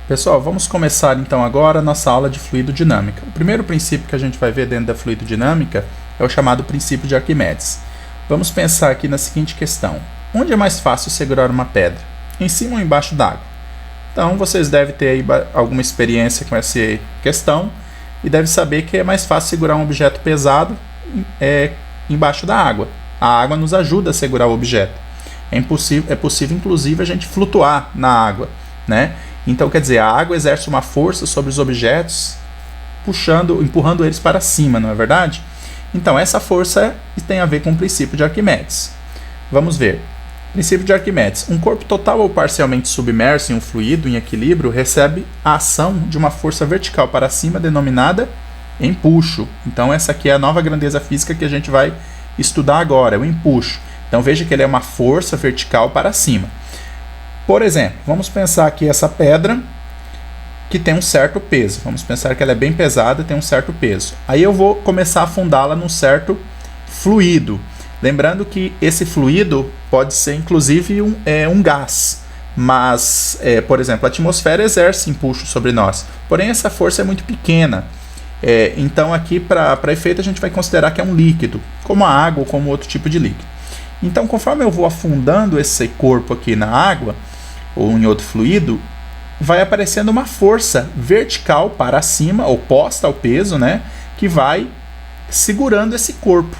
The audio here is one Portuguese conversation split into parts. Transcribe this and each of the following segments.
Pessoal, vamos começar então agora a nossa aula de fluidodinâmica. O primeiro princípio que a gente vai ver dentro da fluidodinâmica é o chamado princípio de Arquimedes. Vamos pensar aqui na seguinte questão: onde é mais fácil segurar uma pedra? Em cima ou embaixo d'água? Então vocês devem ter aí alguma experiência com essa questão e devem saber que é mais fácil segurar um objeto pesado embaixo da água. A água nos ajuda a segurar o objeto. É possível inclusive a gente flutuar na água, né? Então, quer dizer, a água exerce uma força sobre os objetos, empurrando eles para cima, não é verdade? Então, essa força tem a ver com o princípio de Arquimedes. Vamos ver. Princípio de Arquimedes. Um corpo total ou parcialmente submerso em um fluido em equilíbrio recebe a ação de uma força vertical para cima denominada empuxo. Então, essa aqui é a nova grandeza física que a gente vai estudar agora, o empuxo. Então, veja que ele é uma força vertical para cima. Por exemplo, vamos pensar aqui essa pedra que tem um certo peso. Vamos pensar que ela é bem pesada, tem um certo peso. Aí eu vou começar a afundá-la num certo fluido. Lembrando que esse fluido pode ser inclusive um gás. Mas, por exemplo, a atmosfera exerce impulso sobre nós. Porém, essa força é muito pequena. Então aqui, para efeito, a gente vai considerar que é um líquido, como a água ou como outro tipo de líquido. Então, conforme eu vou afundando esse corpo aqui na água, ou em outro fluido, vai aparecendo uma força vertical para cima, oposta ao peso, né, que vai segurando esse corpo.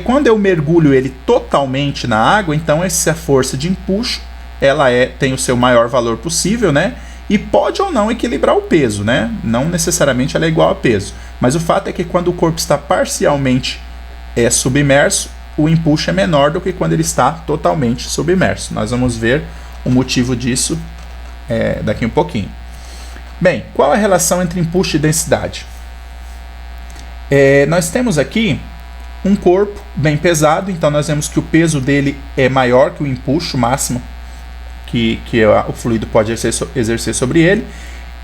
Quando eu mergulho ele totalmente na água, então essa força de empuxo, ela tem o seu maior valor possível, né, e pode ou não equilibrar o peso, né, não necessariamente ela é igual a peso, mas o fato é que quando o corpo está parcialmente submerso, o empuxo é menor do que quando ele está totalmente submerso. Nós vamos ver o motivo disso daqui um pouquinho. Bem, qual é a relação entre empuxo e densidade? Nós temos aqui um corpo bem pesado, então nós vemos que o peso dele é maior que o empuxo máximo que o fluido pode exercer sobre ele,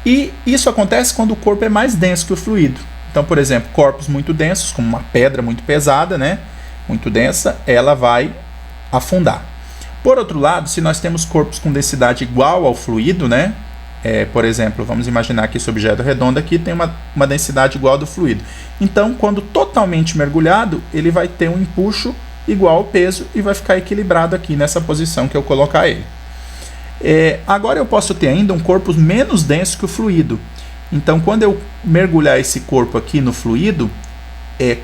e isso acontece quando o corpo é mais denso que o fluido. Então, por exemplo, corpos muito densos, como uma pedra muito pesada, né, muito densa, ela vai afundar. Por outro lado, se nós temos corpos com densidade igual ao fluido, né, por exemplo, vamos imaginar que esse objeto redondo aqui tem uma densidade igual ao do fluido. Então, quando totalmente mergulhado, ele vai ter um empuxo igual ao peso e vai ficar equilibrado aqui nessa posição que eu colocar ele. Agora eu posso ter ainda um corpo menos denso que o fluido. Então, quando eu mergulhar esse corpo aqui no fluido,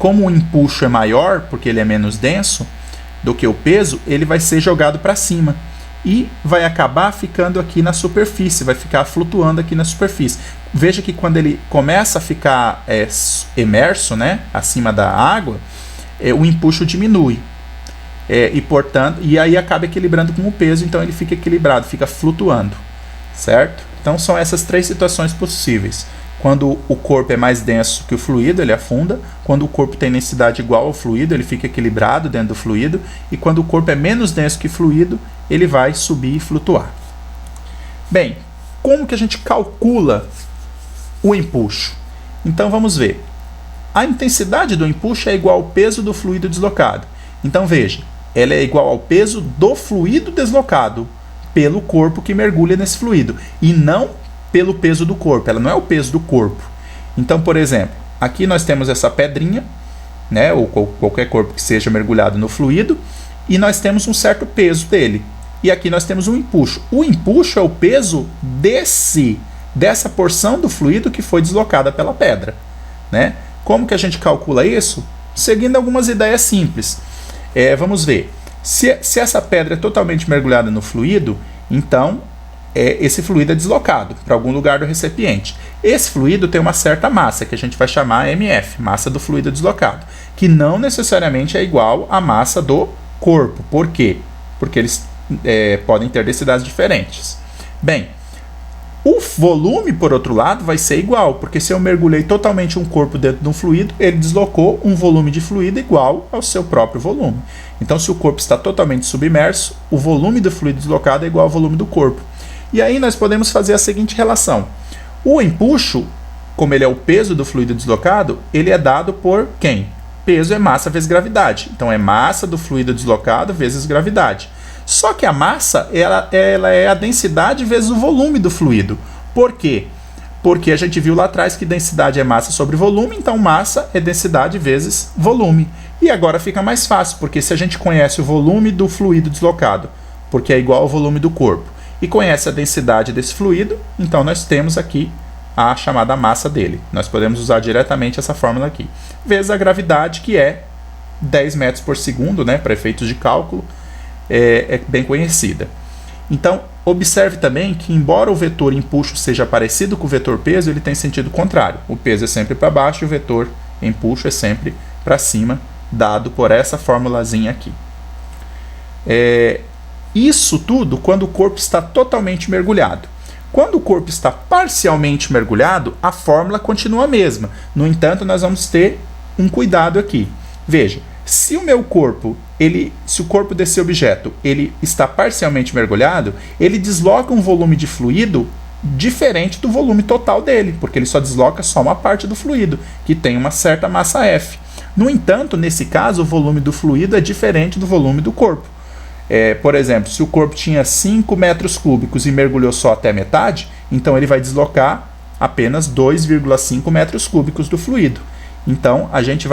como o empuxo é maior, porque ele é menos denso do que o peso, ele vai ser jogado para cima e vai acabar ficando aqui na superfície, vai ficar flutuando aqui na superfície. Veja que quando ele começa a ficar emerso, né, acima da água, o empuxo diminui. E aí acaba equilibrando com o peso, então ele fica equilibrado, fica flutuando, certo? Então são essas três situações possíveis. Quando o corpo é mais denso que o fluido, ele afunda. Quando o corpo tem densidade igual ao fluido, ele fica equilibrado dentro do fluido. E quando o corpo é menos denso que o fluido, ele vai subir e flutuar. Bem, como que a gente calcula o empuxo? Então vamos ver. A intensidade do empuxo é igual ao peso do fluido deslocado. Então veja, ela é igual ao peso do fluido deslocado pelo corpo que mergulha nesse fluido, e não pelo peso do corpo. Ela não é o peso do corpo. Então, por exemplo, aqui nós temos essa pedrinha, né, ou qualquer corpo que seja mergulhado no fluido, e nós temos um certo peso dele. E aqui nós temos um empuxo. O empuxo é o peso dessa porção do fluido que foi deslocada pela pedra, né? Como que a gente calcula isso? Seguindo algumas ideias simples. Vamos ver. Se essa pedra é totalmente mergulhada no fluido, então esse fluido é deslocado para algum lugar do recipiente. Esse fluido tem uma certa massa, que a gente vai chamar mF, massa do fluido deslocado, que não necessariamente é igual à massa do corpo. Por quê? Porque eles podem ter densidades diferentes. Bem, o volume, por outro lado, vai ser igual, porque se eu mergulhei totalmente um corpo dentro de um fluido, ele deslocou um volume de fluido igual ao seu próprio volume. Então, se o corpo está totalmente submerso, o volume do fluido deslocado é igual ao volume do corpo. E aí nós podemos fazer a seguinte relação. O empuxo, como ele é o peso do fluido deslocado, ele é dado por quem? Peso é massa vezes gravidade. Então, é massa do fluido deslocado vezes gravidade. Só que a massa, ela é a densidade vezes o volume do fluido. Por quê? Porque a gente viu lá atrás que densidade é massa sobre volume, então massa é densidade vezes volume. E agora fica mais fácil, porque se a gente conhece o volume do fluido deslocado, porque é igual ao volume do corpo, e conhece a densidade desse fluido, então nós temos aqui a chamada massa dele. Nós podemos usar diretamente essa fórmula aqui. Vezes a gravidade, que é 10 metros por segundo, né, para efeitos de cálculo, é bem conhecida. Então, observe também que, embora o vetor empuxo seja parecido com o vetor peso, ele tem sentido contrário. O peso é sempre para baixo e o vetor empuxo é sempre para cima, dado por essa formulazinha aqui. Isso tudo quando o corpo está totalmente mergulhado. Quando o corpo está parcialmente mergulhado, a fórmula continua a mesma. No entanto, nós vamos ter um cuidado aqui. Veja, se o corpo desse objeto ele está parcialmente mergulhado, ele desloca um volume de fluido diferente do volume total dele, porque ele só desloca só uma parte do fluido, que tem uma certa massa F. No entanto, nesse caso, o volume do fluido é diferente do volume do corpo. Por exemplo, se o corpo tinha 5 metros cúbicos e mergulhou só até metade, então ele vai deslocar apenas 2,5 metros cúbicos do fluido. Então, a gente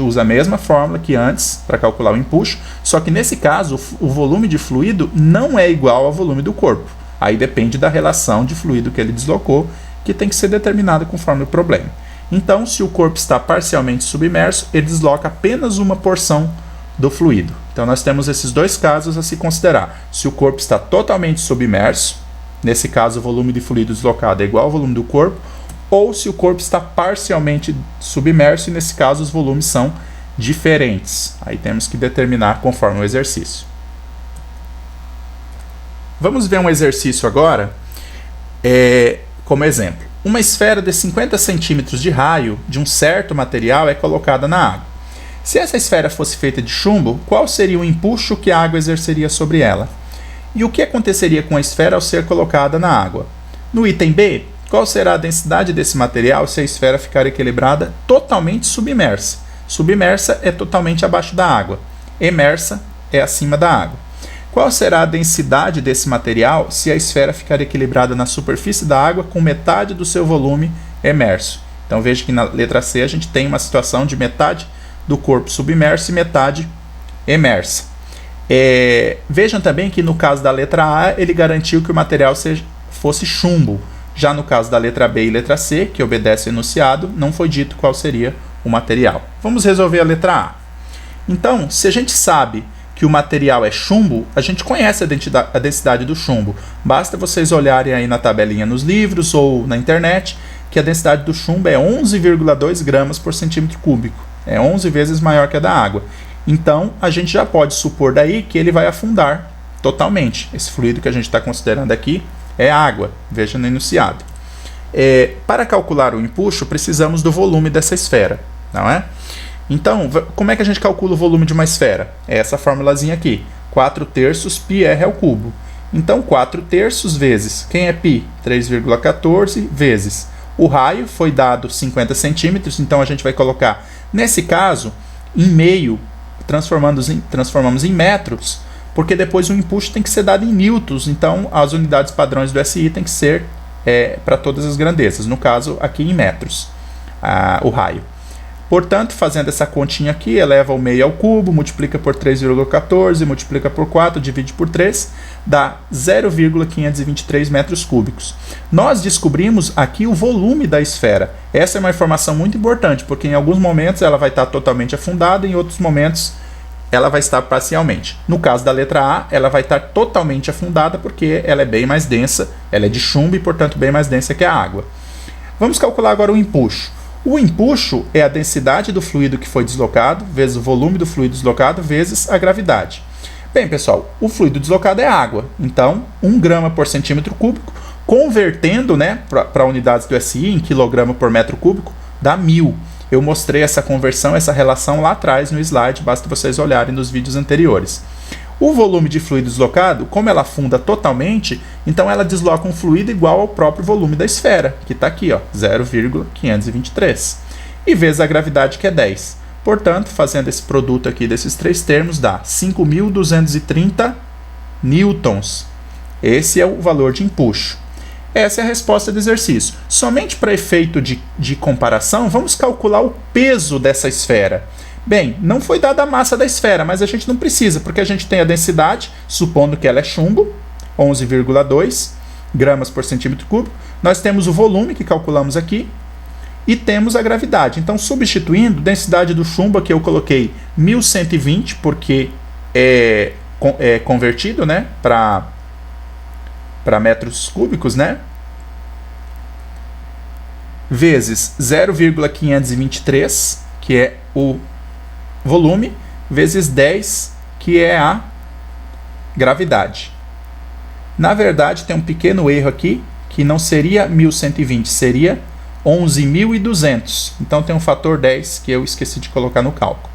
usa a mesma fórmula que antes para calcular o empuxo, só que nesse caso, o volume de fluido não é igual ao volume do corpo. Aí depende da relação de fluido que ele deslocou, que tem que ser determinada conforme o problema. Então, se o corpo está parcialmente submerso, ele desloca apenas uma porção do fluido. Então, nós temos esses dois casos a se considerar. Se o corpo está totalmente submerso, nesse caso, o volume de fluido deslocado é igual ao volume do corpo, ou se o corpo está parcialmente submerso, e nesse caso os volumes são diferentes. Aí temos que determinar conforme o exercício. Vamos ver um exercício agora, como exemplo. Uma esfera de 50 centímetros de raio de um certo material é colocada na água. Se essa esfera fosse feita de chumbo, qual seria o empuxo que a água exerceria sobre ela? E o que aconteceria com a esfera ao ser colocada na água? No item B, qual será a densidade desse material se a esfera ficar equilibrada totalmente submersa? Submersa é totalmente abaixo da água. Emersa é acima da água. Qual será a densidade desse material se a esfera ficar equilibrada na superfície da água com metade do seu volume emerso? Então veja que na letra C a gente tem uma situação de metade do corpo submerso e metade emersa. Vejam também que no caso da letra A ele garantiu que o material fosse chumbo. Já no caso da letra B e letra C, que obedece ao enunciado, não foi dito qual seria o material. Vamos resolver a letra A. Então, se a gente sabe que o material é chumbo, a gente conhece a densidade do chumbo. Basta vocês olharem aí na tabelinha nos livros ou na internet, que a densidade do chumbo é 11,2 gramas por centímetro cúbico. É 11 vezes maior que a da água. Então, a gente já pode supor daí que ele vai afundar totalmente. Esse fluido que a gente está considerando aqui é água, veja no enunciado. Para calcular o empuxo, precisamos do volume dessa esfera, não é? Então, como é que a gente calcula o volume de uma esfera? É essa formulazinha aqui, 4/3 πr ao cubo. Então, 4/3 vezes, quem é π? 3,14 vezes. O raio foi dado 50 centímetros, então a gente vai colocar, nesse caso, em meio, transformamos em metros, porque depois o empuxo tem que ser dado em newtons, então as unidades padrões do SI tem que ser para todas as grandezas, no caso aqui em metros, o raio. Portanto, fazendo essa continha aqui, eleva o meio ao cubo, multiplica por 3,14, multiplica por 4, divide por 3, dá 0,523 metros cúbicos. Nós descobrimos aqui o volume da esfera. Essa é uma informação muito importante, porque em alguns momentos ela vai estar totalmente afundada, em outros momentos ela vai estar parcialmente. No caso da letra A, ela vai estar totalmente afundada, porque ela é bem mais densa, ela é de chumbo e, portanto, bem mais densa que a água. Vamos calcular agora o empuxo. O empuxo é a densidade do fluido que foi deslocado, vezes o volume do fluido deslocado, vezes a gravidade. Bem, pessoal, o fluido deslocado é água. Então, 1 grama por centímetro cúbico, convertendo para unidades do SI em quilograma por metro cúbico, dá 1000. Eu mostrei essa conversão, essa relação lá atrás no slide, basta vocês olharem nos vídeos anteriores. O volume de fluido deslocado, como ela afunda totalmente, então ela desloca um fluido igual ao próprio volume da esfera, que está aqui, 0,523. E vezes a gravidade, que é 10. Portanto, fazendo esse produto aqui desses três termos, dá 5.230 newtons. Esse é o valor de empuxo. Essa é a resposta do exercício. Somente para efeito de comparação, vamos calcular o peso dessa esfera. Bem, não foi dada a massa da esfera, mas a gente não precisa, porque a gente tem a densidade, supondo que ela é chumbo, 11,2 gramas por centímetro cúbico. Nós temos o volume, que calculamos aqui, e temos a gravidade. Então, substituindo, densidade do chumbo, aqui eu coloquei 1120, porque é convertido, né, para metros cúbicos, né? Vezes 0,523, que é o volume, vezes 10, que é a gravidade. Na verdade, tem um pequeno erro aqui, que não seria 1120, seria 11.200. Então tem um fator 10 que eu esqueci de colocar no cálculo.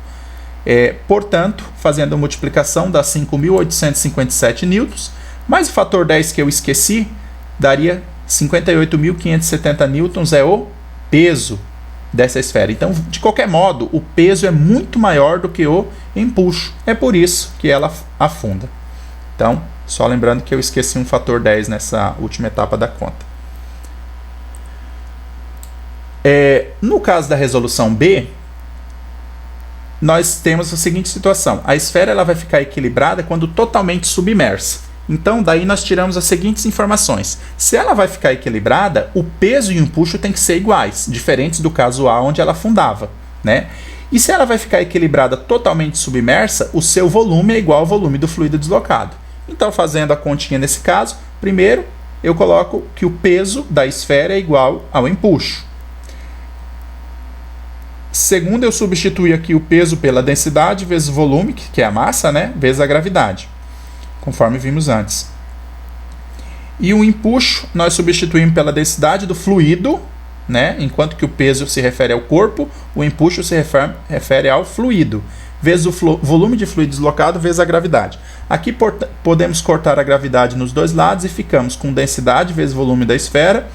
Portanto, fazendo a multiplicação dá 5.857 newtons, mais o fator 10 que eu esqueci, daria 58.570 newtons, é o peso dessa esfera. Então, de qualquer modo, o peso é muito maior do que o empuxo. É por isso que ela afunda. Então, só lembrando que eu esqueci um fator 10 nessa última etapa da conta. No caso da resolução B, nós temos a seguinte situação. A esfera ela vai ficar equilibrada quando totalmente submersa. Então, daí nós tiramos as seguintes informações. Se ela vai ficar equilibrada, o peso e o empuxo têm que ser iguais, diferentes do caso A, onde ela afundava, né? E se ela vai ficar equilibrada totalmente submersa, o seu volume é igual ao volume do fluido deslocado. Então, fazendo a continha nesse caso, primeiro eu coloco que o peso da esfera é igual ao empuxo. Segundo, eu substituo aqui o peso pela densidade vezes o volume, que é a massa, né, vezes a gravidade, conforme vimos antes. E o empuxo nós substituímos pela densidade do fluido, né, enquanto que o peso se refere ao corpo, o empuxo se refere ao fluido, vezes o volume de fluido deslocado vezes a gravidade. Aqui podemos cortar a gravidade nos dois lados e ficamos com densidade vezes volume da esfera,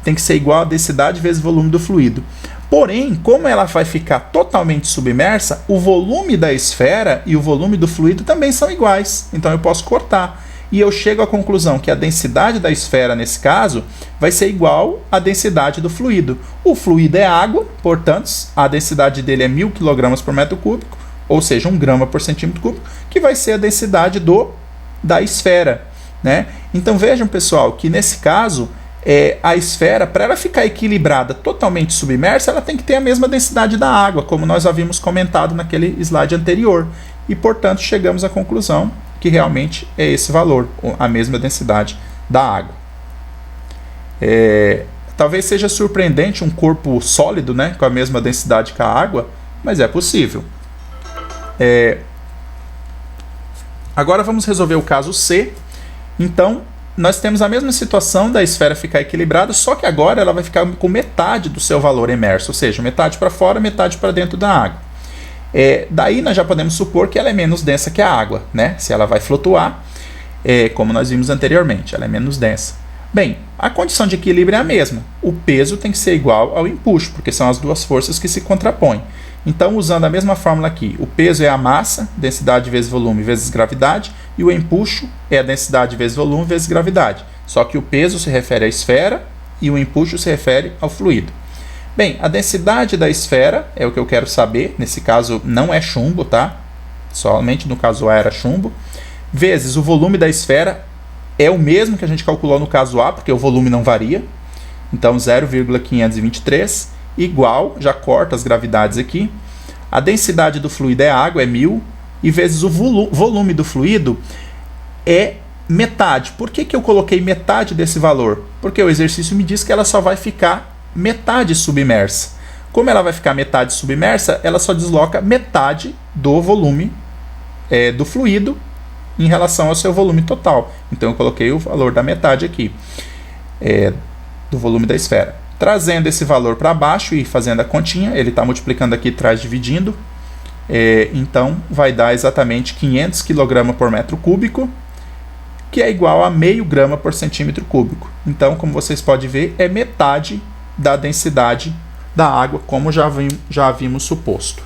tem que ser igual a densidade vezes volume do fluido. Porém, como ela vai ficar totalmente submersa, o volume da esfera e o volume do fluido também são iguais. Então eu posso cortar. E eu chego à conclusão que a densidade da esfera, nesse caso, vai ser igual à densidade do fluido. O fluido é água, portanto, a densidade dele é 1.000 kg por metro cúbico, ou seja, 1 grama por centímetro cúbico, que vai ser a densidade da esfera, né? Então vejam, pessoal, que nesse caso, a esfera, para ela ficar equilibrada, totalmente submersa, ela tem que ter a mesma densidade da água, como nós havíamos comentado naquele slide anterior. E, portanto, chegamos à conclusão que realmente é esse valor, a mesma densidade da água. Talvez seja surpreendente um corpo sólido, né, com a mesma densidade que a água, mas é possível. Agora vamos resolver o caso C. Então, nós temos a mesma situação da esfera ficar equilibrada, só que agora ela vai ficar com metade do seu valor emerso, ou seja, metade para fora, metade para dentro da água. Daí nós já podemos supor que ela é menos densa que a água, né? Se ela vai flutuar, como nós vimos anteriormente, ela é menos densa. Bem, a condição de equilíbrio é a mesma. O peso tem que ser igual ao empuxo, porque são as duas forças que se contrapõem. Então, usando a mesma fórmula aqui, o peso é a massa, densidade vezes volume vezes gravidade, e o empuxo é a densidade vezes volume vezes gravidade. Só que o peso se refere à esfera e o empuxo se refere ao fluido. Bem, a densidade da esfera é o que eu quero saber, nesse caso não é chumbo, tá? Somente no caso A era chumbo, vezes o volume da esfera é o mesmo que a gente calculou no caso A, porque o volume não varia, então 0,523 igual, já corta as gravidades aqui, a densidade do fluido é água, é 1.000, e vezes o volume do fluido é metade. Por que eu coloquei metade desse valor? Porque o exercício me diz que ela só vai ficar metade submersa. Como ela vai ficar metade submersa, ela só desloca metade do volume do fluido em relação ao seu volume total. Então eu coloquei o valor da metade aqui, do volume da esfera. Trazendo esse valor para baixo e fazendo a continha, ele está multiplicando aqui atrás, dividindo, então vai dar exatamente 500 kg por metro cúbico, que é igual a meio grama por centímetro cúbico. Então, como vocês podem ver, é metade da densidade da água, como já havíamos suposto.